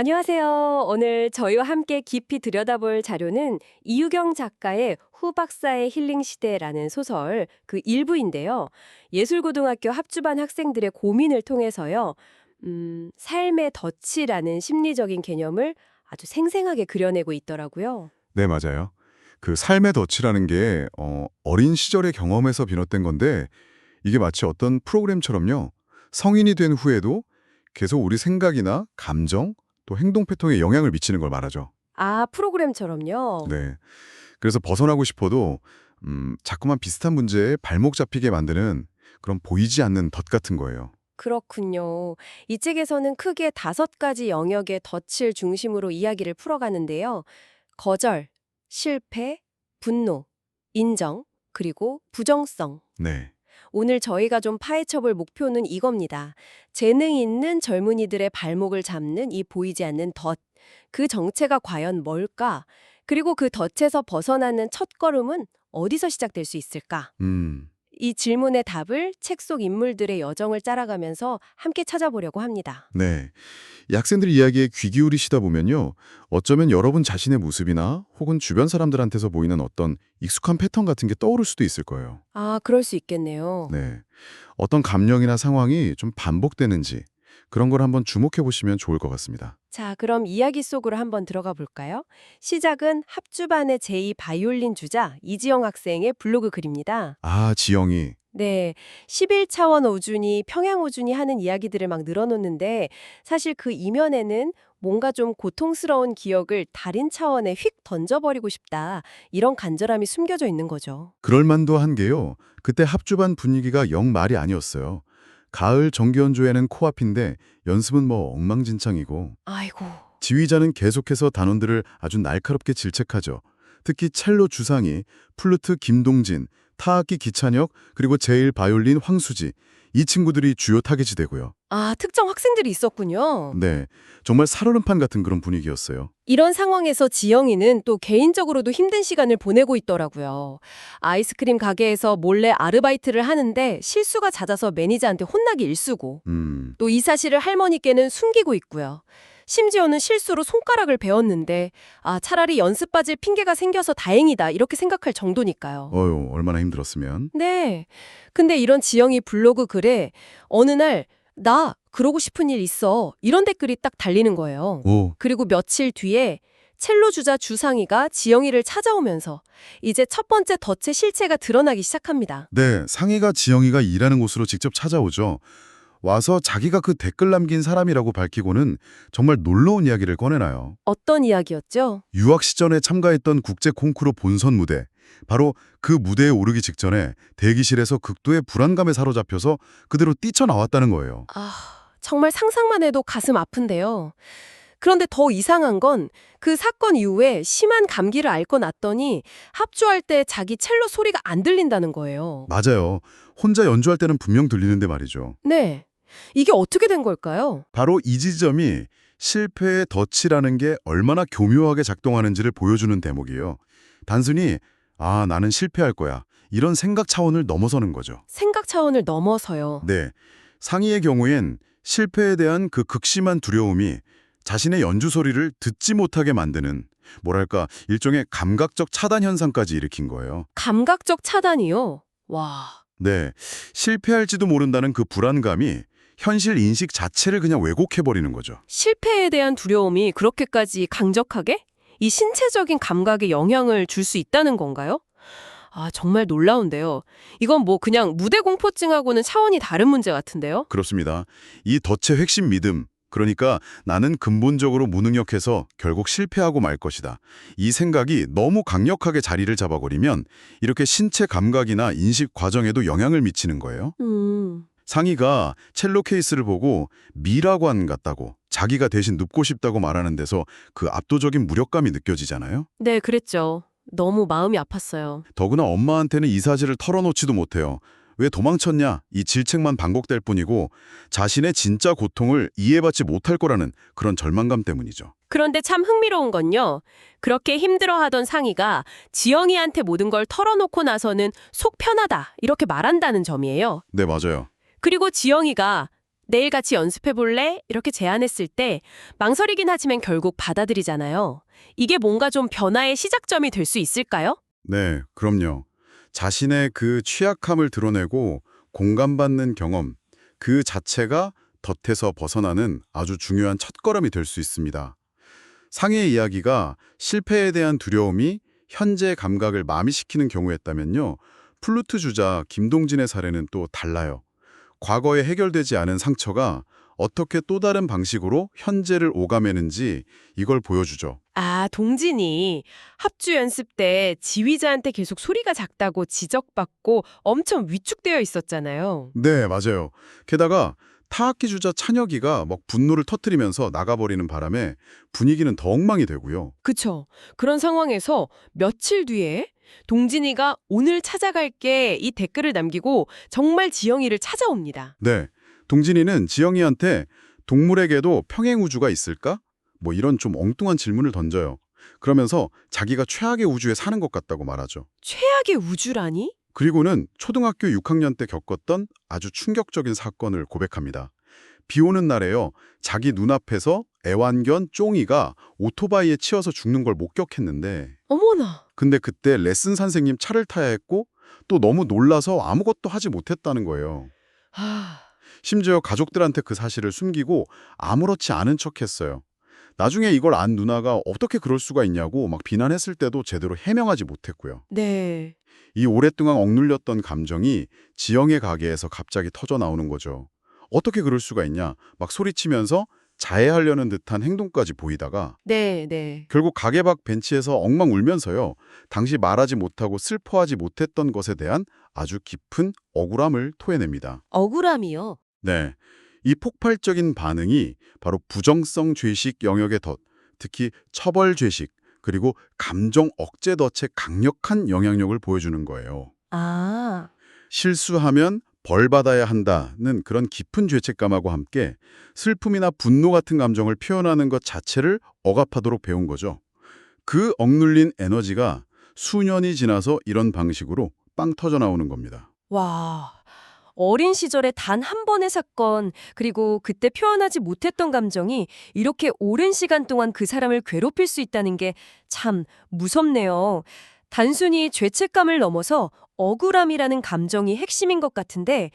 안녕하세요. 오늘 저희와 함께 깊이 들여다볼 자료는 이유경 작가의 후박사의 힐링 시대라는 소설 그 일부인데요. 예술고등학교 합주반 학생들의 고민을 통해서요. 삶의 덫이라는 심리적인 개념을 아주 생생하게 그려내고 있더라고요. 네, 맞아요. 그 삶의 덫이라는 게 어린 시절의 경험에서 비롯된 건데 이게 마치 어떤 프로그램처럼요. 성인이 된 후에도 계속 우리 생각이나 감정, 또 행동 패턴에 영향을 미치는 걸 말하죠. 아, 프로그램처럼요. 네. 그래서 벗어나고 싶어도 자꾸만 비슷한 문제에 발목 잡히게 만드는 그런 보이지 않는 덫 같은 거예요. 그렇군요. 이 책에서는 크게 5가지 영역의 덫을 중심으로 이야기를 풀어가는데요. 거절, 실패, 분노, 인정, 그리고 부정성. 네. 오늘 저희가 좀 파헤쳐볼 목표는 이겁니다. 재능 있는 젊은이들의 발목을 잡는 이 보이지 않는 덫. 그 정체가 과연 뭘까? 그리고 그 덫에서 벗어나는 첫걸음은 어디서 시작될 수 있을까? 음. 이 질문의 답을 책 속 인물들의 여정을 따라가면서 함께 찾아보려고 합니다. 네. 이 학생들 이야기에 귀 기울이시다 보면요. 어쩌면 여러분 자신의 모습이나 혹은 주변 사람들한테서 보이는 어떤 익숙한 패턴 같은 게 떠오를 수도 있을 거예요. 아, 그럴 수 있겠네요. 네. 어떤 감정이나 상황이 좀 반복되는지 그런 걸 한번 주목해 보시면 좋을 것 같습니다. 자, 그럼 이야기 속으로 한번 들어가 볼까요? 시작은 합주반의 제2 바이올린 주자 이지영 학생의 블로그 글입니다. 아, 지영이. 네, 11차원 오준이, 평양 오준이 하는 이야기들을 막 늘어놓는데 사실 그 이면에는 뭔가 좀 고통스러운 기억을 다른 차원에 휙 던져버리고 싶다. 이런 간절함이 숨겨져 있는 거죠. 그럴 만도 한 게요. 그때 합주반 분위기가 영 말이 아니었어요. 가을 정기연주회는 코앞인데 연습은 뭐 엉망진창이고 아이고. 지휘자는 계속해서 단원들을 아주 날카롭게 질책하죠. 특히 첼로 주상이, 플루트 김동진, 타악기 기찬혁, 그리고 제1 바이올린 황수지 이 친구들이 주요 타겟이 되고요. 아, 특정 학생들이 있었군요. 네, 정말 살얼음판 같은 그런 분위기였어요. 이런 상황에서 지영이는 또 개인적으로도 힘든 시간을 보내고 있더라고요. 아이스크림 가게에서 몰래 아르바이트를 하는데 실수가 잦아서 매니저한테 혼나기 일쑤고 또 이 사실을 할머니께는 숨기고 있고요. 심지어는 실수로 손가락을 베었는데 아, 차라리 연습 빠질 핑계가 생겨서 다행이다 이렇게 생각할 정도니까요. 얼마나 힘들었으면. 네. 근데 이런 지영이 블로그 글에 어느 날 나 그러고 싶은 일 있어 이런 댓글이 딱 달리는 거예요. 오, 그리고 며칠 뒤에 첼로 주자 주상이가 지영이를 찾아오면서 이제 첫 번째 덫의 실체가 드러나기 시작합니다. 네, 상희가 지영이가 일하는 곳으로 직접 찾아오죠. 와서 자기가 그 댓글 남긴 사람이라고 밝히고는 정말 놀라운 이야기를 꺼내나요. 어떤 이야기였죠? 유학 시절에 참가했던 국제 콩쿠르 본선 무대. 바로 그 무대에 오르기 직전에 대기실에서 극도의 불안감에 사로잡혀서 그대로 뛰쳐나왔다는 거예요. 아, 정말 상상만 해도 가슴 아픈데요. 그런데 더 이상한 건 그 사건 이후에 심한 감기를 앓고 났더니 합주할 때 자기 첼로 소리가 안 들린다는 거예요. 맞아요. 혼자 연주할 때는 분명 들리는데 말이죠. 네. 이게 어떻게 된 걸까요? 바로 이 지점이 실패의 덫이라는 게 얼마나 교묘하게 작동하는지를 보여주는 대목이에요. 단순히 나는 실패할 거야. 이런 생각 차원을 넘어서는 거죠. 생각 차원을 넘어서요. 네. 상희의 경우엔 실패에 대한 그 극심한 두려움이 자신의 연주 소리를 듣지 못하게 만드는 뭐랄까 일종의 감각적 차단 현상까지 일으킨 거예요. 감각적 차단이요? 와. 네. 실패할지도 모른다는 그 불안감이 현실 인식 자체를 그냥 왜곡해버리는 거죠. 실패에 대한 두려움이 그렇게까지 강적하게? 이 신체적인 감각에 영향을 줄 수 있다는 건가요? 아, 정말 놀라운데요. 이건 뭐 그냥 무대 공포증하고는 차원이 다른 문제 같은데요? 그렇습니다. 이 덫의 핵심 믿음, 그러니까 나는 근본적으로 무능력해서 결국 실패하고 말 것이다. 이 생각이 너무 강력하게 자리를 잡아버리면 이렇게 신체 감각이나 인식 과정에도 영향을 미치는 거예요. 상희가 첼로 케이스를 보고 미라관 같다고 자기가 대신 눕고 싶다고 말하는 데서 그 압도적인 무력감이 느껴지잖아요. 네, 그랬죠. 너무 마음이 아팠어요. 더구나 엄마한테는 이 사실을 털어놓지도 못해요. 왜 도망쳤냐? 이 질책만 반복될 뿐이고 자신의 진짜 고통을 이해받지 못할 거라는 그런 절망감 때문이죠. 그런데 참 흥미로운 건요. 그렇게 힘들어하던 상희가 지영이한테 모든 걸 털어놓고 나서는 속 편하다 이렇게 말한다는 점이에요. 네, 맞아요. 그리고 지영이가 내일 같이 연습해 볼래? 이렇게 제안했을 때 망설이긴 하지만 결국 받아들이잖아요. 이게 뭔가 좀 변화의 시작점이 될 수 있을까요? 네, 그럼요. 자신의 그 취약함을 드러내고 공감받는 경험, 그 자체가 덫에서 벗어나는 아주 중요한 첫걸음이 될 수 있습니다. 상해의 이야기가 실패에 대한 두려움이 현재 감각을 마비시키는 경우였다면요. 플루트 주자 김동진의 사례는 또 달라요. 과거에 해결되지 않은 상처가 어떻게 또 다른 방식으로 현재를 오가매는지 이걸 보여주죠. 아, 동진이 합주 연습 때 지휘자한테 계속 소리가 작다고 지적받고 엄청 위축되어 있었잖아요. 네, 맞아요. 게다가 타악기 주자 찬혁이가 막 분노를 터뜨리면서 나가버리는 바람에 분위기는 더 엉망이 되고요. 그쵸. 그런 상황에서 며칠 뒤에 동진이가 오늘 찾아갈게 이 댓글을 남기고 정말 지영이를 찾아옵니다. 네, 동진이는 지영이한테 동물에게도 평행우주가 있을까? 뭐 이런 좀 엉뚱한 질문을 던져요. 그러면서 자기가 최악의 우주에 사는 것 같다고 말하죠. 최악의 우주라니? 그리고는 초등학교 6학년 때 겪었던 아주 충격적인 사건을 고백합니다. 비 오는 날에요. 자기 눈앞에서 애완견 쫑이가 오토바이에 치여서 죽는 걸 목격했는데 어머나. 근데 그때 레슨 선생님 차를 타야 했고 또 너무 놀라서 아무것도 하지 못했다는 거예요. 아, 심지어 가족들한테 그 사실을 숨기고 아무렇지 않은 척했어요. 나중에 이걸 안 누나가 어떻게 그럴 수가 있냐고 막 비난했을 때도 제대로 해명하지 못했고요. 네. 이 오랫동안 억눌렸던 감정이 지영의 가게에서 갑자기 터져 나오는 거죠. 어떻게 그럴 수가 있냐? 막 소리치면서 자해하려는 듯한 행동까지 보이다가 네. 결국 가게 밖 벤치에서 엉망 울면서요. 당시 말하지 못하고 슬퍼하지 못했던 것에 대한 아주 깊은 억울함을 토해냅니다. 억울함이요. 네, 이 폭발적인 반응이 바로 부정성 죄식 영역의 덫, 특히 처벌 죄식, 그리고 감정 억제 덫의 강력한 영향력을 보여주는 거예요. 아, 실수하면 벌 받아야 한다는 그런 깊은 죄책감하고 함께 슬픔이나 분노 같은 감정을 표현하는 것 자체를 억압하도록 배운 거죠. 그 억눌린 에너지가 수년이 지나서 이런 방식으로 빵 터져 나오는 겁니다. 와. 어린 시절에 단 한 번의 사건, 그리고 그때 표현하지 못했던 감정이 이렇게 오랜 시간 동안 그 사람을 괴롭힐 수 있다는 게 참 무섭네요. 단순히 죄책감을 넘어서 억울함이라는 감정이 핵심인 것 같은데,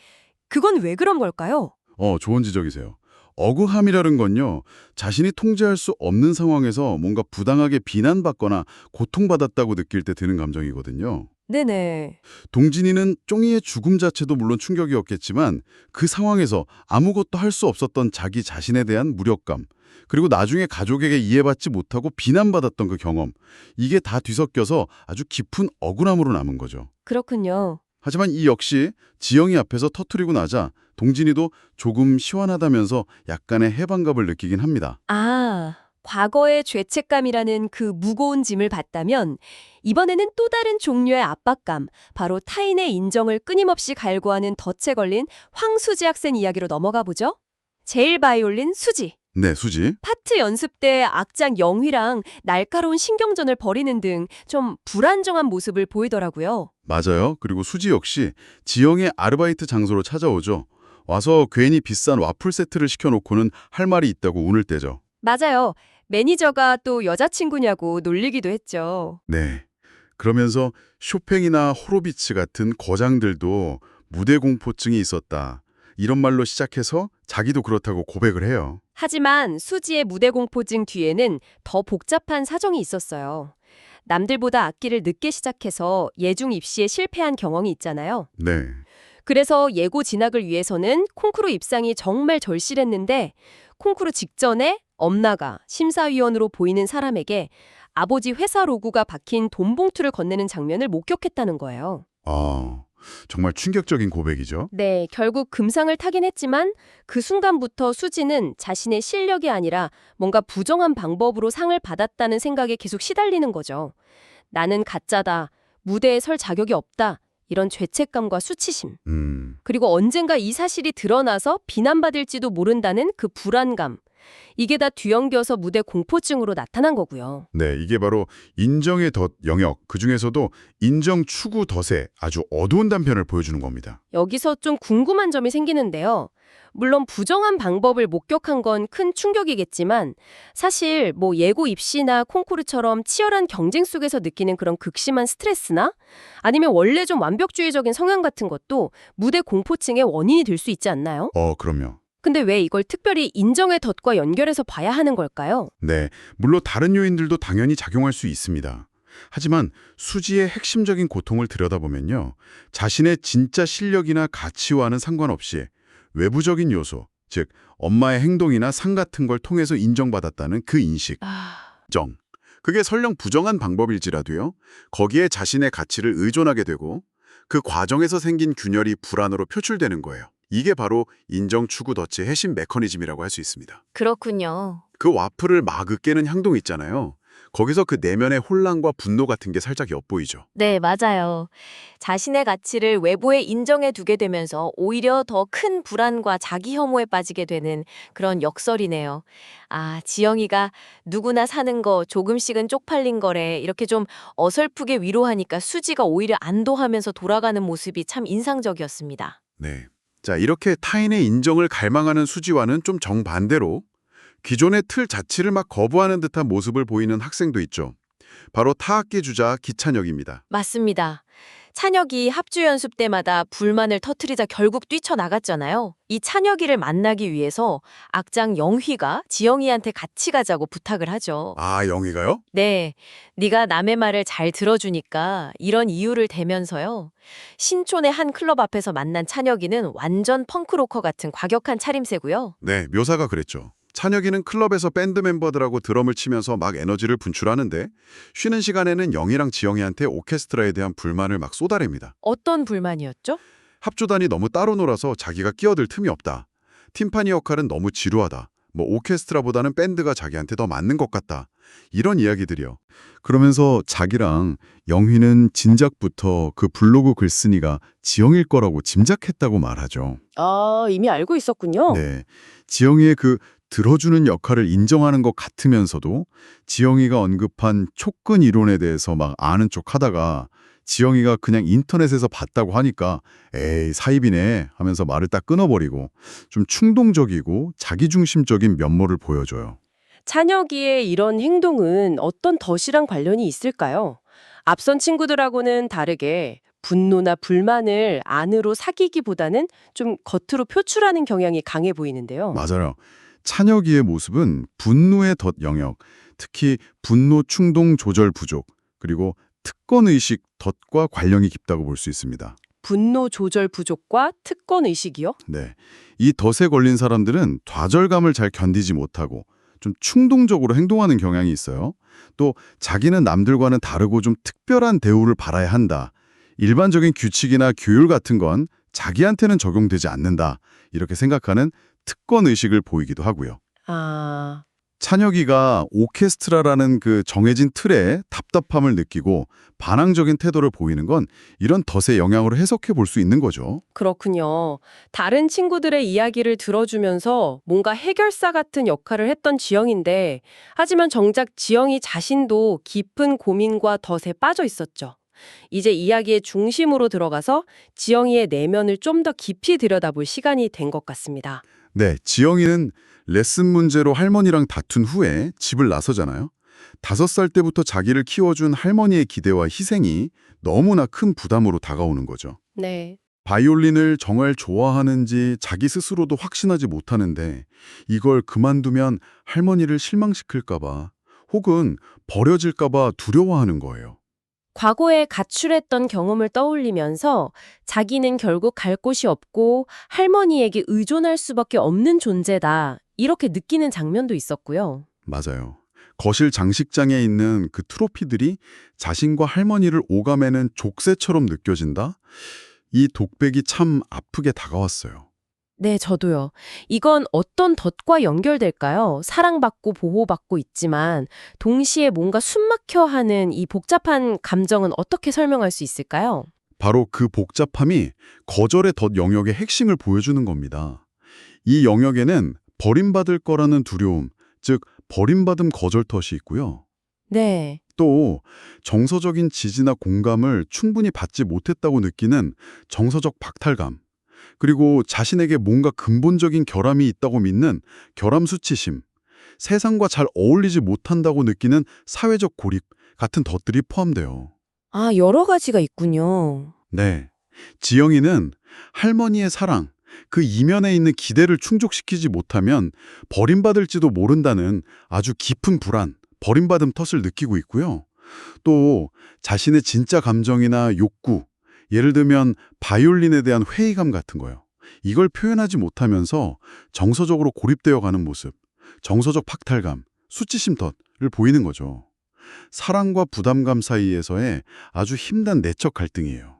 그건 왜 그런 걸까요? 좋은 지적이세요. 억울함이라는 건요, 자신이 통제할 수 없는 상황에서 뭔가 부당하게 비난받거나 고통받았다고 느낄 때 드는 감정이거든요. 네네. 동진이는 쫑이의 죽음 자체도 물론 충격이었겠지만 그 상황에서 아무것도 할 수 없었던 자기 자신에 대한 무력감, 그리고 나중에 가족에게 이해받지 못하고 비난받았던 그 경험, 이게 다 뒤섞여서 아주 깊은 억울함으로 남은 거죠. 그렇군요. 하지만 이 역시 지영이 앞에서 터뜨리고 나자 동진이도 조금 시원하다면서 약간의 해방감을 느끼긴 합니다. 아, 과거의 죄책감이라는 그 무거운 짐을 봤다면 이번에는 또 다른 종류의 압박감, 바로 타인의 인정을 끊임없이 갈구하는 덫에 걸린 황수지 학생 이야기로 넘어가 보죠. 제일 바이올린 수지. 네, 수지. 파트 연습 때 악장 영휘랑 날카로운 신경전을 벌이는 등 좀 불안정한 모습을 보이더라고요. 맞아요. 그리고 수지 역시 지영의 아르바이트 장소로 찾아오죠. 와서 괜히 비싼 와플 세트를 시켜놓고는 할 말이 있다고 운을 떼죠. 맞아요. 매니저가 또 여자친구냐고 놀리기도 했죠. 네. 그러면서 쇼팽이나 호로비츠 같은 거장들도 무대 공포증이 있었다. 이런 말로 시작해서 자기도 그렇다고 고백을 해요. 하지만 수지의 무대 공포증 뒤에는 더 복잡한 사정이 있었어요. 남들보다 악기를 늦게 시작해서 예중 입시에 실패한 경험이 있잖아요. 네. 그래서 예고 진학을 위해서는 콩쿠르 입상이 정말 절실했는데 콩쿠르 직전에 엄나가 심사위원으로 보이는 사람에게 아버지 회사 로고가 박힌 돈 봉투를 건네는 장면을 목격했다는 거예요. 정말 충격적인 고백이죠. 네, 결국 금상을 타긴 했지만 그 순간부터 수지는 자신의 실력이 아니라 뭔가 부정한 방법으로 상을 받았다는 생각에 계속 시달리는 거죠. 나는 가짜다, 무대에 설 자격이 없다, 이런 죄책감과 수치심. 그리고 언젠가 이 사실이 드러나서 비난받을지도 모른다는 그 불안감. 이게 다 뒤엉겨서 무대 공포증으로 나타난 거고요. 네, 이게 바로 인정의 덫 영역, 그중에서도 인정 추구 덫의 아주 어두운 단편을 보여주는 겁니다. 여기서 좀 궁금한 점이 생기는데요. 물론 부정한 방법을 목격한 건 큰 충격이겠지만 사실 예고 입시나 콩쿠르처럼 치열한 경쟁 속에서 느끼는 그런 극심한 스트레스나 아니면 원래 좀 완벽주의적인 성향 같은 것도 무대 공포증의 원인이 될 수 있지 않나요? 그럼요. 근데 왜 이걸 특별히 인정의 덫과 연결해서 봐야 하는 걸까요? 네, 물론 다른 요인들도 당연히 작용할 수 있습니다. 하지만 수지의 핵심적인 고통을 들여다보면요. 자신의 진짜 실력이나 가치와는 상관없이 외부적인 요소, 즉 엄마의 행동이나 상 같은 걸 통해서 인정받았다는 그 인식, 정. 그게 설령 부정한 방법일지라도요. 거기에 자신의 가치를 의존하게 되고 그 과정에서 생긴 균열이 불안으로 표출되는 거예요. 이게 바로 인정 추구 덫의 핵심 메커니즘이라고 할 수 있습니다. 그렇군요. 그 와플을 마구 깨는 향동 있잖아요. 거기서 그 내면의 혼란과 분노 같은 게 살짝 엿보이죠. 네, 맞아요. 자신의 가치를 외부에 인정해 두게 되면서 오히려 더 큰 불안과 자기 혐오에 빠지게 되는 그런 역설이네요. 아, 지영이가 누구나 사는 거 조금씩은 쪽팔린 거래. 이렇게 좀 어설프게 위로하니까 수지가 오히려 안도하면서 돌아가는 모습이 참 인상적이었습니다. 네. 자, 이렇게 타인의 인정을 갈망하는 수지와는 좀 정반대로 기존의 틀 자체를 막 거부하는 듯한 모습을 보이는 학생도 있죠. 바로 타학기 주자 기찬혁입니다. 맞습니다. 찬혁이 합주 연습 때마다 불만을 터트리자 결국 뛰쳐나갔잖아요. 이 찬혁이를 만나기 위해서 악장 영휘가 지영이한테 같이 가자고 부탁을 하죠. 아, 영희가요? 네, 네가 남의 말을 잘 들어주니까 이런 이유를 대면서요. 신촌의 한 클럽 앞에서 만난 찬혁이는 완전 펑크로커 같은 과격한 차림새고요. 네, 묘사가 그랬죠. 찬혁이는 클럽에서 밴드 멤버들하고 드럼을 치면서 막 에너지를 분출하는데 쉬는 시간에는 영희랑 지영이한테 오케스트라에 대한 불만을 막 쏟아냅니다. 어떤 불만이었죠? 합주단이 너무 따로 놀아서 자기가 끼어들 틈이 없다. 팀파니 역할은 너무 지루하다. 오케스트라보다는 밴드가 자기한테 더 맞는 것 같다. 이런 이야기들이요. 그러면서 자기랑 영희는 진작부터 그 블로그 글쓴이가 지영일 거라고 짐작했다고 말하죠. 아, 이미 알고 있었군요. 네, 지영이의 그 들어주는 역할을 인정하는 것 같으면서도 지영이가 언급한 촉근 이론에 대해서 막 아는 척 하다가 지영이가 그냥 인터넷에서 봤다고 하니까 에이 사입이네 하면서 말을 딱 끊어버리고 좀 충동적이고 자기중심적인 면모를 보여줘요. 찬혁이의 이런 행동은 어떤 덫이랑 관련이 있을까요? 앞선 친구들하고는 다르게 분노나 불만을 안으로 사귀기보다는 좀 겉으로 표출하는 경향이 강해 보이는데요. 맞아요. 찬혁이의 모습은 분노의 덫 영역, 특히 분노 충동 조절 부족, 그리고 특권의식 덫과 관련이 깊다고 볼 수 있습니다. 분노 조절 부족과 특권 의식이요? 네, 이 덫에 걸린 사람들은 좌절감을 잘 견디지 못하고 좀 충동적으로 행동하는 경향이 있어요. 또 자기는 남들과는 다르고 좀 특별한 대우를 받아야 한다. 일반적인 규칙이나 규율 같은 건 자기한테는 적용되지 않는다. 이렇게 생각하는 특권 의식을 보이기도 하고요. 아, 찬혁이가 오케스트라라는 그 정해진 틀에 답답함을 느끼고 반항적인 태도를 보이는 건 이런 덫의 영향으로 해석해 볼 수 있는 거죠. 그렇군요. 다른 친구들의 이야기를 들어주면서 뭔가 해결사 같은 역할을 했던 지영인데, 하지만 정작 지영이 자신도 깊은 고민과 덫에 빠져 있었죠. 이제 이야기의 중심으로 들어가서 지영이의 내면을 좀 더 깊이 들여다볼 시간이 된 것 같습니다. 네, 지영이는 레슨 문제로 할머니랑 다툰 후에 집을 나서잖아요. 5살 때부터 자기를 키워준 할머니의 기대와 희생이 너무나 큰 부담으로 다가오는 거죠. 네. 바이올린을 정말 좋아하는지 자기 스스로도 확신하지 못하는데 이걸 그만두면 할머니를 실망시킬까 봐 혹은 버려질까 봐 두려워하는 거예요. 과거에 가출했던 경험을 떠올리면서 자기는 결국 갈 곳이 없고 할머니에게 의존할 수밖에 없는 존재다. 이렇게 느끼는 장면도 있었고요. 맞아요. 거실 장식장에 있는 그 트로피들이 자신과 할머니를 오가매는 족쇄처럼 느껴진다? 이 독백이 참 아프게 다가왔어요. 네, 저도요. 이건 어떤 덫과 연결될까요? 사랑받고 보호받고 있지만 동시에 뭔가 숨막혀 하는 이 복잡한 감정은 어떻게 설명할 수 있을까요? 바로 그 복잡함이 거절의 덫 영역의 핵심을 보여주는 겁니다. 이 영역에는 버림받을 거라는 두려움, 즉 버림받음 거절 덫이 있고요. 네. 또 정서적인 지지나 공감을 충분히 받지 못했다고 느끼는 정서적 박탈감, 그리고 자신에게 뭔가 근본적인 결함이 있다고 믿는 결함 수치심, 세상과 잘 어울리지 못한다고 느끼는 사회적 고립 같은 덫들이 포함돼요. 아, 여러 가지가 있군요. 네. 지영이는 할머니의 사랑, 그 이면에 있는 기대를 충족시키지 못하면 버림받을지도 모른다는 아주 깊은 불안, 버림받음 덫을 느끼고 있고요. 또 자신의 진짜 감정이나 욕구, 예를 들면 바이올린에 대한 회의감 같은 거요. 이걸 표현하지 못하면서 정서적으로 고립되어 가는 모습, 정서적 박탈감, 수치심 덫을 보이는 거죠. 사랑과 부담감 사이에서의 아주 힘든 내적 갈등이에요.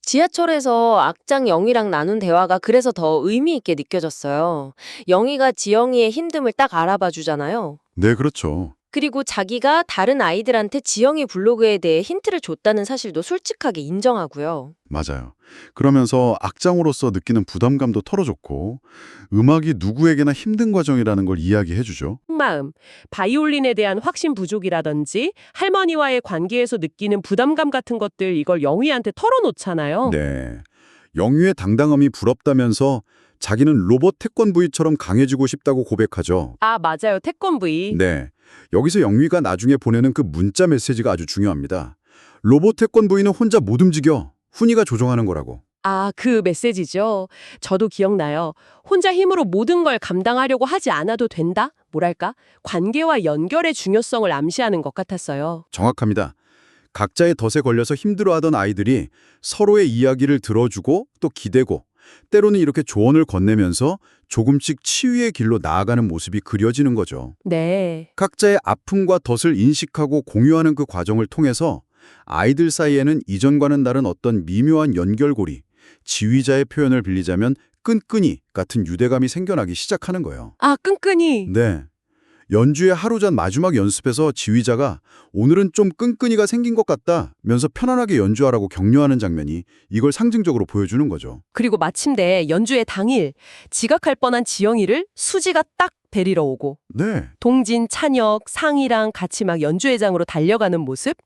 지하철에서 악장 영희랑 나눈 대화가 그래서 더 의미 있게 느껴졌어요. 영희가 지영이의 힘듦을 딱 알아봐 주잖아요. 네, 그렇죠. 그리고 자기가 다른 아이들한테 지영이 블로그에 대해 힌트를 줬다는 사실도 솔직하게 인정하고요. 맞아요. 그러면서 악장으로서 느끼는 부담감도 털어줬고 음악이 누구에게나 힘든 과정이라는 걸 이야기해주죠. 마음, 바이올린에 대한 확신 부족이라든지 할머니와의 관계에서 느끼는 부담감 같은 것들 이걸 영희한테 털어놓잖아요. 네. 영유의 당당함이 부럽다면서 자기는 로봇 태권브이처럼 강해지고 싶다고 고백하죠. 아, 맞아요. 태권브이. 네. 여기서 영유가 나중에 보내는 그 문자 메시지가 아주 중요합니다. 로봇 태권브이는 혼자 못 움직여. 훈이가 조종하는 거라고. 아, 그 메시지죠. 저도 기억나요. 혼자 힘으로 모든 걸 감당하려고 하지 않아도 된다? 뭐랄까? 관계와 연결의 중요성을 암시하는 것 같았어요. 정확합니다. 각자의 덫에 걸려서 힘들어하던 아이들이 서로의 이야기를 들어주고 또 기대고 때로는 이렇게 조언을 건네면서 조금씩 치유의 길로 나아가는 모습이 그려지는 거죠. 네. 각자의 아픔과 덫을 인식하고 공유하는 그 과정을 통해서 아이들 사이에는 이전과는 다른 어떤 미묘한 연결고리, 지휘자의 표현을 빌리자면 끈끈이 같은 유대감이 생겨나기 시작하는 거예요. 아, 끈끈이. 네. 연주의 하루 전 마지막 연습에서 지휘자가 오늘은 좀 끈끈이가 생긴 것 같다면서 편안하게 연주하라고 격려하는 장면이 이걸 상징적으로 보여주는 거죠. 그리고 마침내 연주의 당일 지각할 뻔한 지영이를 수지가 딱 데리러 오고 네. 동진, 찬혁, 상이랑 같이 막 연주회장으로 달려가는 모습,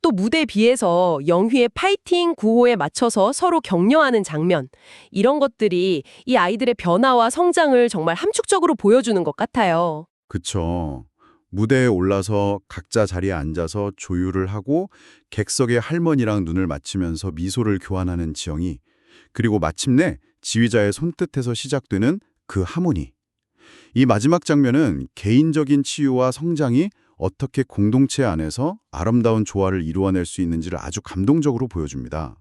또 무대 비에서 영휘의 파이팅 구호에 맞춰서 서로 격려하는 장면, 이런 것들이 이 아이들의 변화와 성장을 정말 함축적으로 보여주는 것 같아요. 그쵸. 무대에 올라서 각자 자리에 앉아서 조율을 하고 객석의 할머니랑 눈을 맞추면서 미소를 교환하는 지영이, 그리고 마침내 지휘자의 손끝에서 시작되는 그 하모니. 이 마지막 장면은 개인적인 치유와 성장이 어떻게 공동체 안에서 아름다운 조화를 이루어낼 수 있는지를 아주 감동적으로 보여줍니다.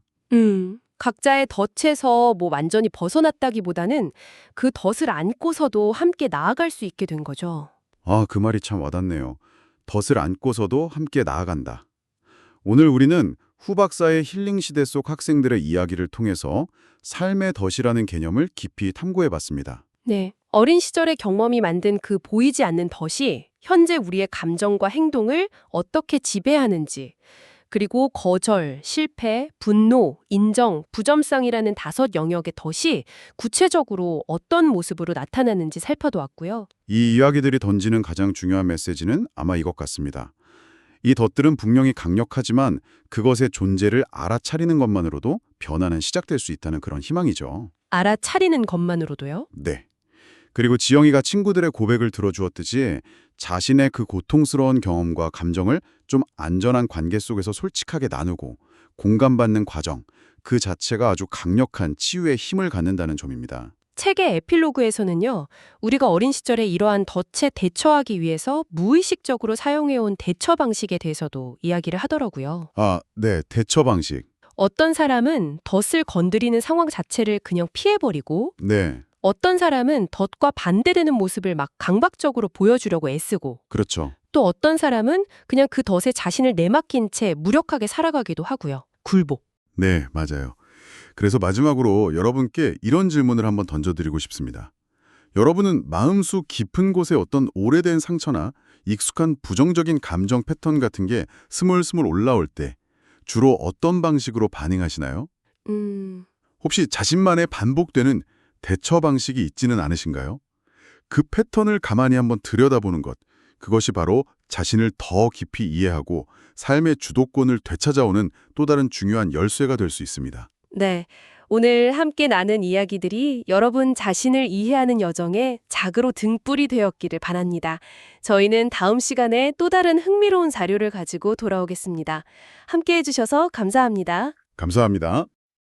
각자의 덫에서 뭐 완전히 벗어났다기보다는 그 덫을 안고서도 함께 나아갈 수 있게 된 거죠. 아, 그 말이 참 와닿네요. 덫을 안고서도 함께 나아간다. 오늘 우리는 후 박사의 힐링 시대 속 학생들의 이야기를 통해서 삶의 덫이라는 개념을 깊이 탐구해봤습니다. 네. 어린 시절의 경험이 만든 그 보이지 않는 덫이 현재 우리의 감정과 행동을 어떻게 지배하는지, 그리고 거절, 실패, 분노, 인정, 부점성이라는 5 영역의 덫이 구체적으로 어떤 모습으로 나타나는지 살펴보았고요. 이 이야기들이 던지는 가장 중요한 메시지는 아마 이것 같습니다. 이 덫들은 분명히 강력하지만 그것의 존재를 알아차리는 것만으로도 변화는 시작될 수 있다는 그런 희망이죠. 알아차리는 것만으로도요? 네. 그리고 지영이가 친구들의 고백을 들어주었듯이 자신의 그 고통스러운 경험과 감정을 좀 안전한 관계 속에서 솔직하게 나누고 공감받는 과정, 그 자체가 아주 강력한 치유의 힘을 갖는다는 점입니다. 책의 에필로그에서는요, 우리가 어린 시절에 이러한 덫에 대처하기 위해서 무의식적으로 사용해온 대처 방식에 대해서도 이야기를 하더라고요. 아, 네. 대처 방식. 어떤 사람은 덫을 건드리는 상황 자체를 그냥 피해버리고, 네. 어떤 사람은 덫과 반대되는 모습을 막 강박적으로 보여주려고 애쓰고, 그렇죠. 또 어떤 사람은 그냥 그 덫에 자신을 내맡긴 채 무력하게 살아가기도 하고요. 굴복. 네, 맞아요. 그래서 마지막으로 여러분께 이런 질문을 한번 던져드리고 싶습니다. 여러분은 마음속 깊은 곳에 어떤 오래된 상처나 익숙한 부정적인 감정 패턴 같은 게 스물스물 올라올 때 주로 어떤 방식으로 반응하시나요? 혹시 자신만의 반복되는 대처 방식이 있지는 않으신가요? 그 패턴을 가만히 한번 들여다보는 것, 그것이 바로 자신을 더 깊이 이해하고 삶의 주도권을 되찾아오는 또 다른 중요한 열쇠가 될 수 있습니다. 네. 오늘 함께 나눈 이야기들이 여러분 자신을 이해하는 여정에 작으로 등불이 되었기를 바랍니다. 저희는 다음 시간에 또 다른 흥미로운 자료를 가지고 돌아오겠습니다. 함께 해주셔서 감사합니다. 감사합니다.